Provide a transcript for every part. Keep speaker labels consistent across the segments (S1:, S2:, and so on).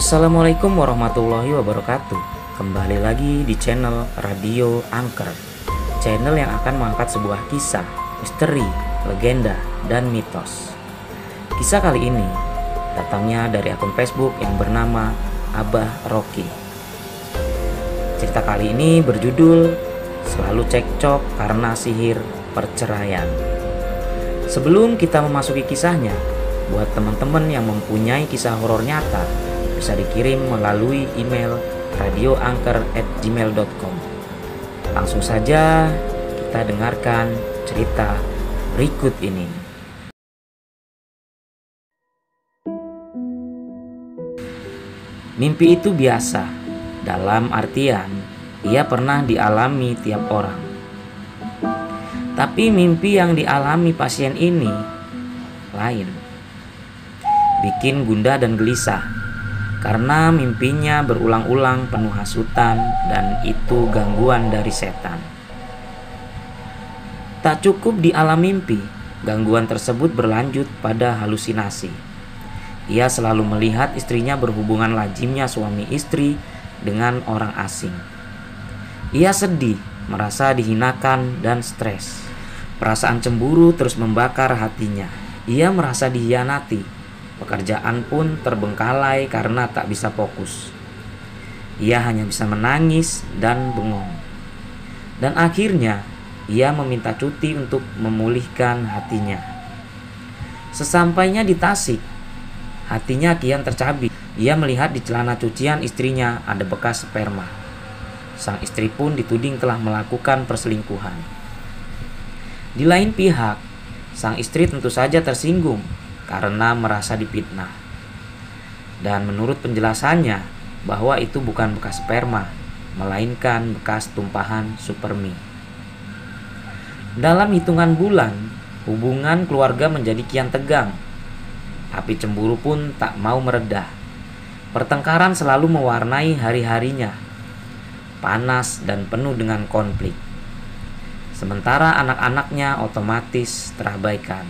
S1: Assalamualaikum warahmatullahi wabarakatuh. Kembali lagi di channel Radio Angker, channel yang akan mengangkat sebuah kisah, misteri, legenda, dan mitos. Kisah kali ini datangnya dari akun Facebook yang bernama Abah Rocky. Cerita kali ini berjudul Selalu Cekcok Karena Sihir Perceraian. Sebelum kita memasuki kisahnya, buat teman-teman yang mempunyai kisah horor nyata, bisa dikirim melalui email radioangker@gmail.com. Langsung saja kita dengarkan cerita berikut ini. Mimpi itu biasa, dalam artian ia pernah dialami tiap orang. Tapi mimpi yang dialami pasien ini lain, bikin gundah dan gelisah. Karena mimpinya berulang-ulang penuh hasutan dan itu gangguan dari setan. Tak cukup di alam mimpi, gangguan tersebut berlanjut pada halusinasi. Ia selalu melihat istrinya berhubungan lazimnya suami istri dengan orang asing. Ia sedih, merasa dihinakan dan stres. Perasaan cemburu terus membakar hatinya. Ia merasa dihianati. Pekerjaan pun terbengkalai karena tak bisa fokus. Ia hanya bisa menangis dan bengong. Dan akhirnya ia meminta cuti untuk memulihkan hatinya. Sesampainya di Tasik, hatinya kian tercabik. Ia melihat di celana cucian istrinya ada bekas sperma. Sang istri pun dituding telah melakukan perselingkuhan. Di lain pihak, sang istri tentu saja tersinggung karena merasa difitnah. Dan menurut penjelasannya bahwa itu bukan bekas sperma, melainkan bekas tumpahan supermi. Dalam hitungan bulan, hubungan keluarga menjadi kian tegang. Api cemburu pun tak mau meredah. Pertengkaran selalu mewarnai hari-harinya, panas dan penuh dengan konflik. Sementara anak-anaknya otomatis terabaikan.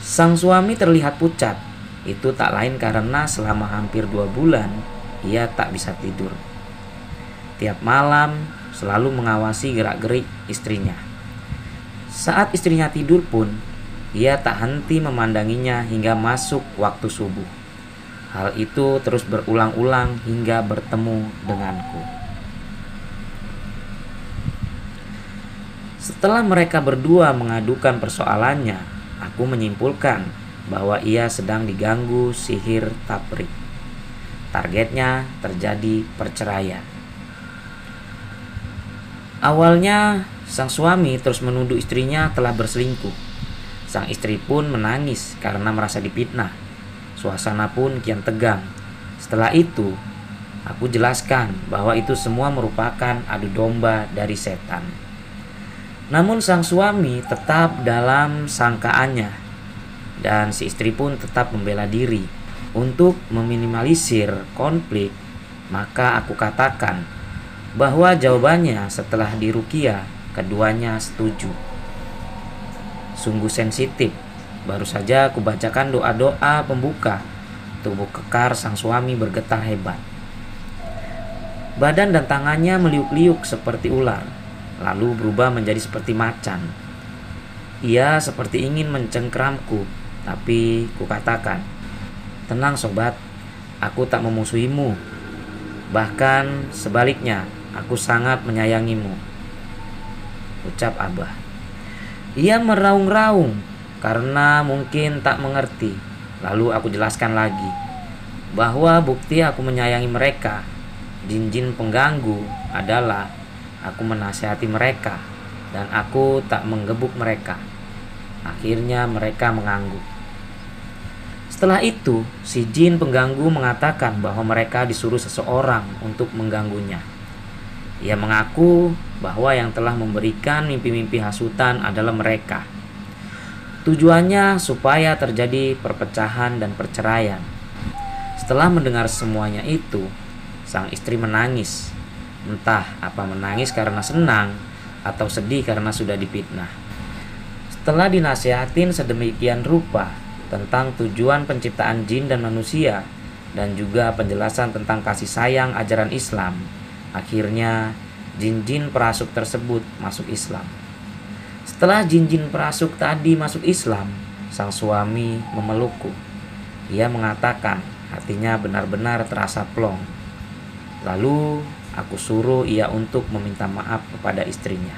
S1: Sang suami terlihat pucat. Itu tak lain karena selama hampir 2 bulan ia tak bisa tidur. Tiap malam selalu mengawasi gerak-gerik istrinya. Saat istrinya tidur pun ia tak henti memandanginya hingga masuk waktu subuh. Hal itu terus berulang-ulang hingga bertemu denganku. Setelah mereka berdua mengadukan persoalannya, aku menyimpulkan bahwa ia sedang diganggu sihir taprik. Targetnya terjadi perceraian. Awalnya, sang suami terus menuduh istrinya telah berselingkuh. Sang istri pun menangis karena merasa difitnah. Suasana pun kian tegang. Setelah itu, aku jelaskan bahwa itu semua merupakan adu domba dari setan. Namun sang suami tetap dalam sangkaannya dan si istri pun tetap membela diri. Untuk meminimalisir konflik, maka aku katakan bahwa jawabannya setelah diruqyah keduanya setuju. Sungguh sensitif. Baru saja aku bacakan doa-doa pembuka, tubuh kekar sang suami bergetar hebat. Badan dan tangannya meliuk-liuk seperti ular, lalu berubah menjadi seperti macan. Ia seperti ingin mencengkramku, tapi kukatakan, "Tenang sobat, aku tak memusuhimu. Bahkan sebaliknya, aku sangat menyayangimu," ucap Abah. Ia meraung-raung karena mungkin tak mengerti. Lalu aku jelaskan lagi bahwa bukti aku menyayangi mereka, jin-jin pengganggu, adalah aku menasihati mereka dan aku tak menggebuk mereka. Akhirnya mereka mengangguk. Setelah itu, si jin pengganggu mengatakan bahwa mereka disuruh seseorang untuk mengganggunya. Ia mengaku bahwa yang telah memberikan mimpi-mimpi hasutan adalah mereka. Tujuannya supaya terjadi perpecahan dan perceraian. Setelah mendengar semuanya itu, sang istri menangis. Entah apa menangis karena senang atau sedih karena sudah difitnah. Setelah dinasihatin sedemikian rupa tentang tujuan penciptaan jin dan manusia, dan juga penjelasan tentang kasih sayang ajaran Islam, akhirnya jin-jin perasuk tersebut masuk Islam. Setelah jin-jin perasuk tadi masuk Islam, sang suami memelukku. Ia mengatakan hatinya benar-benar terasa plong. Lalu aku suruh ia untuk meminta maaf kepada istrinya.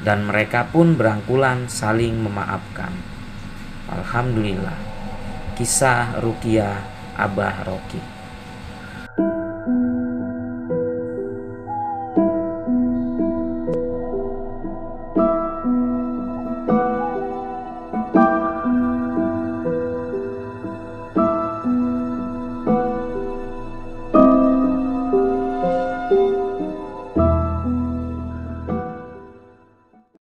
S1: Dan mereka pun berangkulan saling memaafkan. Alhamdulillah. Kisah Ruqyah Abah Roki.